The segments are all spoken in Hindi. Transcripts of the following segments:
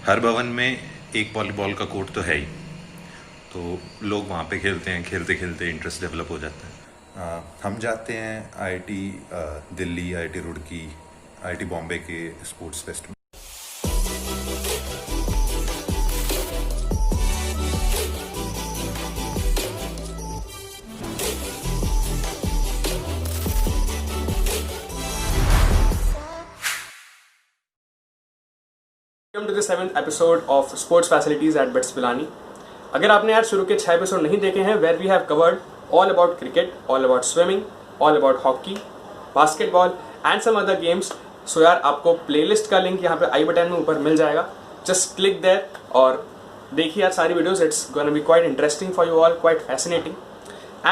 हर भवन में एक वॉलीबॉल का कोर्ट तो है ही, तो लोग वहाँ पे खेलते हैं। खेलते खेलते इंटरेस्ट डेवलप हो जाता है। हम जाते हैं IIT Delhi, IIT Roorkee, IIT Bombay के स्पोर्ट्स फेस्ट में। Welcome to the 7th episode of sports facilities at BITS Pilani. अगर आपने यार शुरू के 6 एपिसोड नहीं देखे हैं, where we have covered all about cricket, all about swimming, all about hockey, basketball and some other games. So यार आपको प्लेलिस्ट का लिंक यहाँ पे आई बटन में ऊपर मिल जाएगा। जस्ट क्लिक देयर और देखिए यार सारी videos. It's gonna be quite interesting for you all, quite fascinating.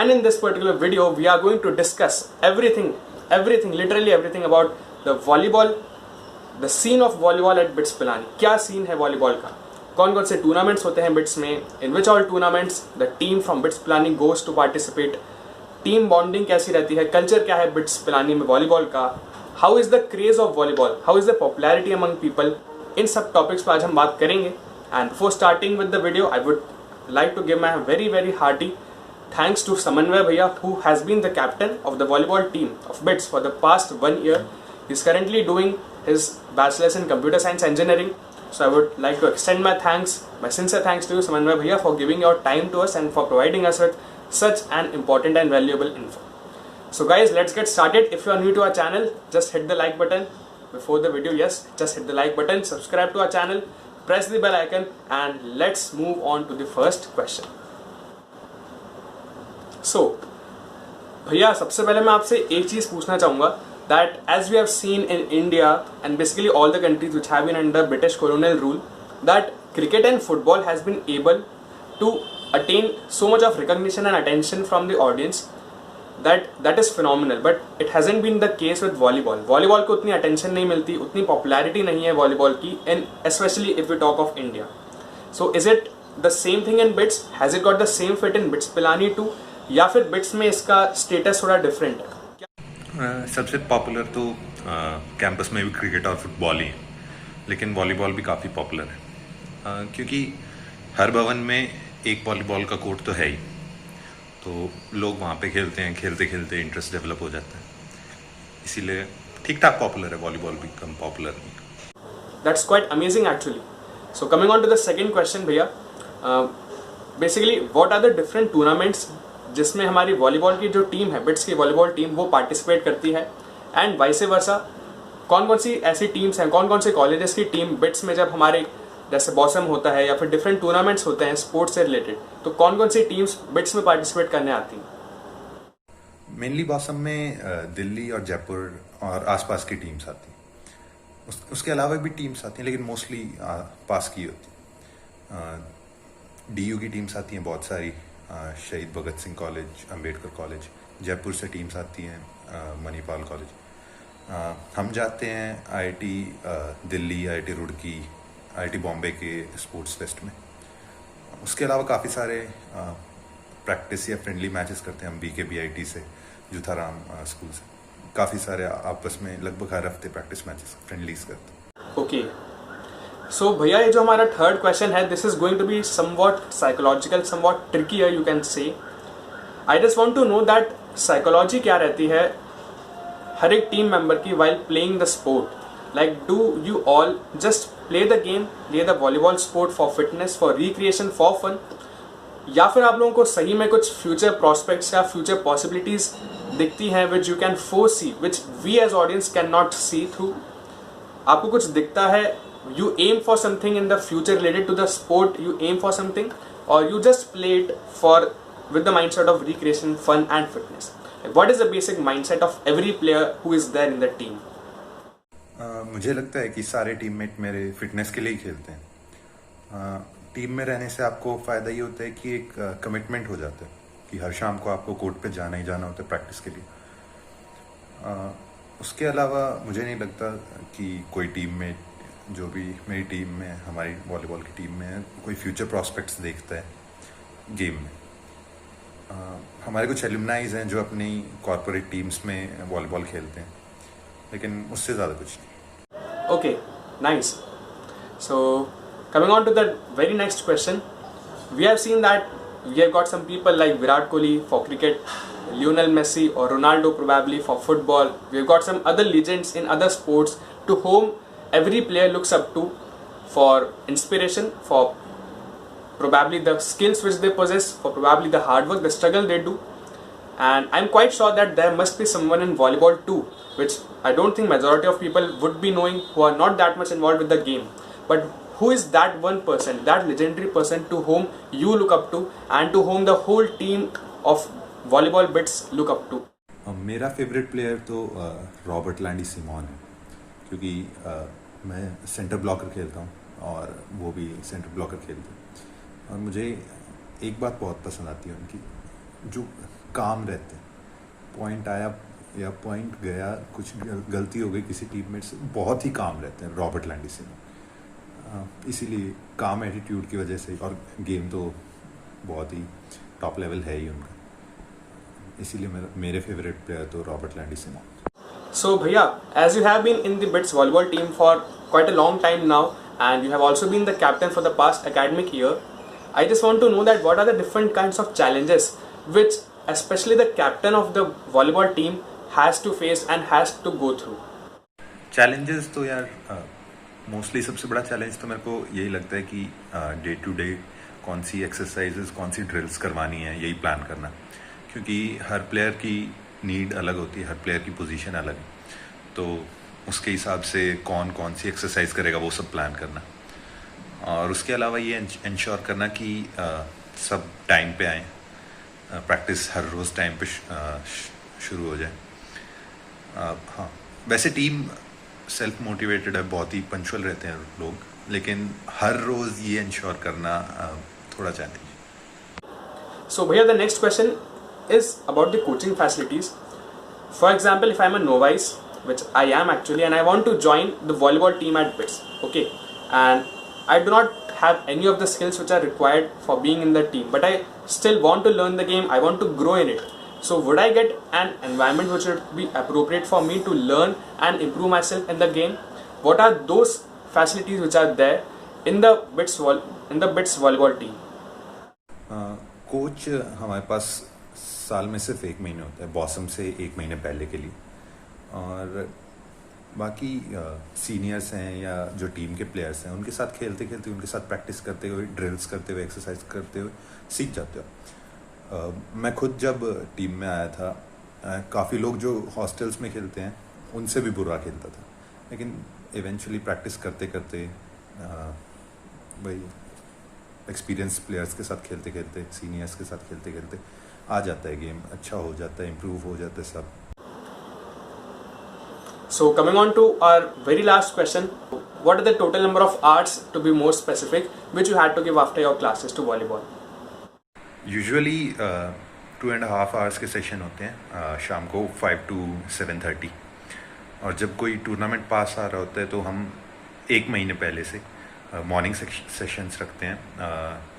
And in this particular video, we are going to discuss everything, literally everything about the volleyball, the scene of volleyball at BITS Pilani. क्या सीन है वॉलीबॉल का, कौन कौन से टूर्नामेंट्स होते हैं बिट्स में, in which all tournaments the team from BITS Pilani goes to participate, team bonding कैसी रहती है, कल्चर क्या है बिट्स पिलानी में वॉलीबॉल का, how is the craze of volleyball, how is the popularity among people. इन सब टॉपिक्स पर आज हम बात करेंगे। And before starting with the video, I would like to give my very hearty thanks to Samanvay Bhaiya, who has been the captain of the volleyball team of BITS for the past 1 year. He's currently doing his bachelor's in computer science engineering. So I would like to extend my sincere thanks to you, Samanvay Bhaiya, for giving your time to us and for providing us with such an important and valuable info. So guys, let's get started. If you are new to our channel, just hit the like button before the video. Yes, just hit the like button, subscribe to our channel, press the bell icon, and let's move on to the first question. So भैया सबसे पहले मैं आपसे एक चीज पूछना चाहूंगा that as we have seen in India and basically all the countries which have been under British colonial rule, that cricket and football has been able to attain so much of recognition and attention from the audience that is phenomenal, but it hasn't been the case with volleyball. Volleyball को उतनी अटेंशन नहीं मिलती, उतनी पॉपुलैरिटी नहीं है वॉलीबॉल की, and specially if we talk of India. So is it the same thing in BITS? Has it got the same fit in BITS Pilani too, या फिर बिट्स में इसका स्टेटस थोड़ा डिफरेंट है? सबसे पॉपुलर तो कैंपस में भी क्रिकेट और फुटबॉल ही है, लेकिन वॉलीबॉल भी काफ़ी पॉपुलर है। क्योंकि हर भवन में एक वॉलीबॉल का कोर्ट तो है ही, तो लोग वहाँ पे खेलते हैं। खेलते खेलते इंटरेस्ट डेवलप हो जाता है, इसीलिए ठीक ठाक पॉपुलर है वॉलीबॉल भी, कम पॉपुलर नहीं। That's quite amazing actually. So coming on to the second question भैया, basically what are the different tournaments जिसमें हमारी वॉलीबॉल की जो टीम है, बिट्स की वॉलीबॉल टीम, वो पार्टिसिपेट करती है, एंड वाइस वर्सा कौन कौन सी ऐसी टीम्स हैं, कौन कौन से कॉलेजेस की टीम बिट्स में जब हमारे जैसे बॉसम होता है या फिर डिफरेंट टूर्नामेंट्स होते हैं स्पोर्ट्स से रिलेटेड, तो कौन कौन सी टीम्स बिट्स में पार्टिसिपेट करने आती हैं? मेनली बॉसम में दिल्ली और जयपुर और आसपास की टीम्स आती हैं। उसके अलावा भी टीम्स आती हैं, लेकिन मोस्टली पास की होती है। डीयू की टीम्स आती हैं बहुत सारी, शहीद भगत सिंह कॉलेज, अंबेडकर कॉलेज। जयपुर से टीम्स आती हैं, मणिपाल कॉलेज। हम जाते हैं IIT Delhi, IIT Roorkee, IIT Bombay के स्पोर्ट्स फेस्ट में। उसके अलावा काफ़ी सारे प्रैक्टिस या फ्रेंडली मैचेस करते हैं हम BKBIT से, जुथाराम स्कूल से। काफ़ी सारे आपस में लगभग हर हफ्ते प्रैक्टिस मैचेस, फ्रेंडलीज करते हैं। ओके, सो भैया ये जो हमारा थर्ड क्वेश्चन है, this is going to be somewhat psychological, somewhat trickier you can say. I just want to know that psychology क्या रहती है हर एक टीम मेंबर की while playing the sport. Like do you all just play the game, play the volleyball sport for fitness, for recreation, for fun, या फिर आप लोगों को सही में कुछ फ्यूचर प्रॉस्पेक्ट्स या फ्यूचर पॉसिबिलिटीज दिखती हैं which you can foresee, which we as audience can not see through? आपको कुछ दिखता है, you aim for something in the future related to the sport, you aim for something, or you just play it for with the mindset of recreation, fun and fitness? Like, what is the basic mindset of every player who is there in the team? मुझे लगता है कि सारे टीममेट मेरे फिटनेस के लिए ही खेलते हैं। टीम में रहने से आपको फ़ायदा ये होता है कि एक कमिटमेंट हो जाता है कि हर शाम को आपको कोर्ट पे जाना ही जाना होता है प्रैक्टिस के लिए। उसके अलावा मुझे नहीं लगता कि कोई टीममेट जो भी मेरी टीम में, हमारी वॉलीबॉल की टीम में, कोई फ्यूचर प्रॉस्पेक्ट्स देखता है गेम में। हमारे कुछ एलुमनाइज हैं जो अपनी कॉर्पोरेट टीम्स में वॉलीबॉल खेलते हैं, लेकिन उससे ज़्यादा कुछ नहीं। Okay, nice. So Coming on to the very next question, we have seen that we have got some people like Virat Kohli for cricket, Lionel Messi or Ronaldo probably for football. We have got some other legends in other sports to whom every player looks up to for inspiration, for probably the skills which they possess, for probably the hard work, the struggle they do. And I'm quite sure that there must be someone in volleyball too, which I don't think majority of people would be knowing, who are not that much involved with the game. But who is that one person, that legendary person to whom you look up to and to whom the whole team of volleyball bits look up to? मेरा फेवरेट प्लेयर तो रॉबर्ट लैंडी सिमोन है, क्योंकि मैं सेंटर ब्लॉकर खेलता हूँ और वो भी सेंटर ब्लॉकर खेलते हैं। और मुझे एक बात बहुत पसंद आती है उनकी, जो काम रहते हैं। पॉइंट आया या पॉइंट गया, कुछ गलती हो गई किसी टीममेट से, बहुत ही काम रहते हैं रॉबर्ट लैंडी सिमोन। इसीलिए काम एटीट्यूड की वजह से, और गेम तो बहुत ही टॉप लेवल है ही उनका, इसीलिए मेरे फेवरेट प्लेयर तो Robert Landy Simon. So Bhaiya, as you have been in the BITS volleyball team for quite a long time now, and you have also been the captain for the past academic year, I just want to know that what are the different kinds of challenges which especially the captain of the volleyball team has to face and has to go through? Challenges तो यार मोस्टली सबसे बड़ा चैलेंज तो मेरे को यही लगता है कि डे टू डे कौन सी एक्सरसाइजेस, कौन सी ड्रिल्स करवानी है, यही प्लान करना, क्योंकि हर प्लेयर की नीड अलग होती है, हर प्लेयर की पोजीशन अलग है, तो उसके हिसाब से कौन कौन सी एक्सरसाइज करेगा वो सब प्लान करना। और उसके अलावा ये इंश्योर करना कि सब टाइम पे आएँ, प्रैक्टिस हर रोज़ टाइम पे शुरू हो जाए। हाँ, वैसे टीम सेल्फ मोटिवेटेड है, बहुत ही पंचुअल रहते हैं लोग, लेकिन हर रोज़ ये इंश्योर करना थोड़ा challenge. So Bhaiya, the next question is about the coaching facilities. For example, if I'm a novice, which I am actually, and I want to join the volleyball team at BITS, okay, and I do not have any of the skills which are required for being in the team, but I still want to learn the game, I want to grow in it. So would I get an environment which would be appropriate for me to learn and improve myself in the game? What are those facilities which are there in the BITS volleyball team? Coach हमारे पास साल में सिर्फ 1 महीने होता है, बॉसम से 1 महीने पहले के लिए, और बाकी सीनियर्स हैं या जो टीम के प्लेयर्स हैं उनके साथ खेलते खेलते, उनके साथ प्रैक्टिस करते हुए, ड्रिल्स करते हुए, एक्सरसाइज करते हुए सीख जाते हो। मैं खुद जब टीम में आया था, काफ़ी लोग जो हॉस्टल्स में खेलते हैं उनसे भी बुरा खेलता था, लेकिन इवेंचुअली प्रैक्टिस करते करते भाई एक्सपीरियंस प्लेयर्स के साथ खेलते खेलते, सीनियर्स के साथ खेलते खेलते आ जाता है गेम, अच्छा हो जाता है, इम्प्रूव हो जाता है सब। So coming on to our very last question, what are the total number of hours, to be more specific, which you had to give after your classes to volleyball? Usually 2.5 hours के सेशन होते हैं, शाम को 5 to 7:30, और जब कोई टूर्नामेंट पास आ रहा होता है तो हम 1 महीने पहले से मॉर्निंग सेशंस रखते हैं,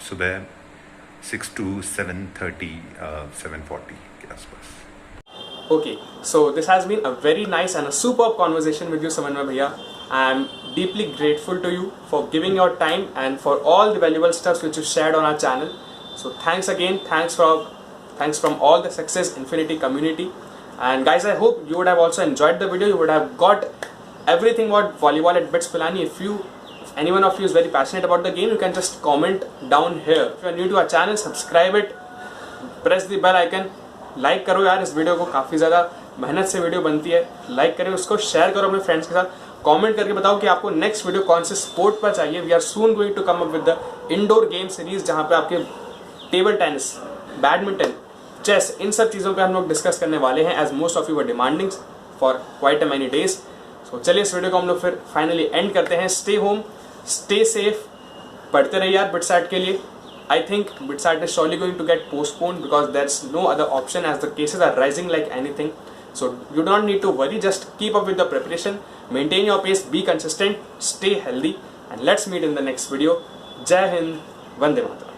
सुबह 6 to 7:30, 7:40 के आसपास। Okay, so this has been a very nice and a superb conversation with you, Samanvay Bhaiya. I am deeply grateful to you for giving your time and for all the valuable stuff which you shared on our channel. So thanks again, thanks from all the Success Infinity community. And guys, I hope you would have also enjoyed the video. You would have got everything about volleyball at BITS Pilani. If anyone of you is very passionate about the game, you can just comment down here. If you are new to our channel, subscribe it, press the bell icon. Like करो यार इस वीडियो को, काफ़ी ज़्यादा मेहनत से वीडियो बनती है, लाइक करें उसको, शेयर करो अपने फ्रेंड्स के साथ, कमेंट करके बताओ कि आपको नेक्स्ट वीडियो कौन से स्पोर्ट पर चाहिए। We are soon going to come up with the indoor game series, जहाँ पे आपके टेबल टेनिस, बैडमिंटन, चेस, इन सब चीज़ों पे हम लोग डिस्कस करने वाले हैं, as most of you were demanding for quite a many days. So चलिए इस वीडियो को हम लोग फिर फाइनली एंड करते हैं। स्टे होम, स्टे सेफ, पढ़ते रहिए यार बिटसैट के लिए। I think BITSAT is surely going to get postponed because there's no other option as the cases are rising like anything. So you do not need to worry, just keep up with the preparation, maintain your pace, be consistent, stay healthy, and let's meet in the next video. Jai Hind, Vande Mataram.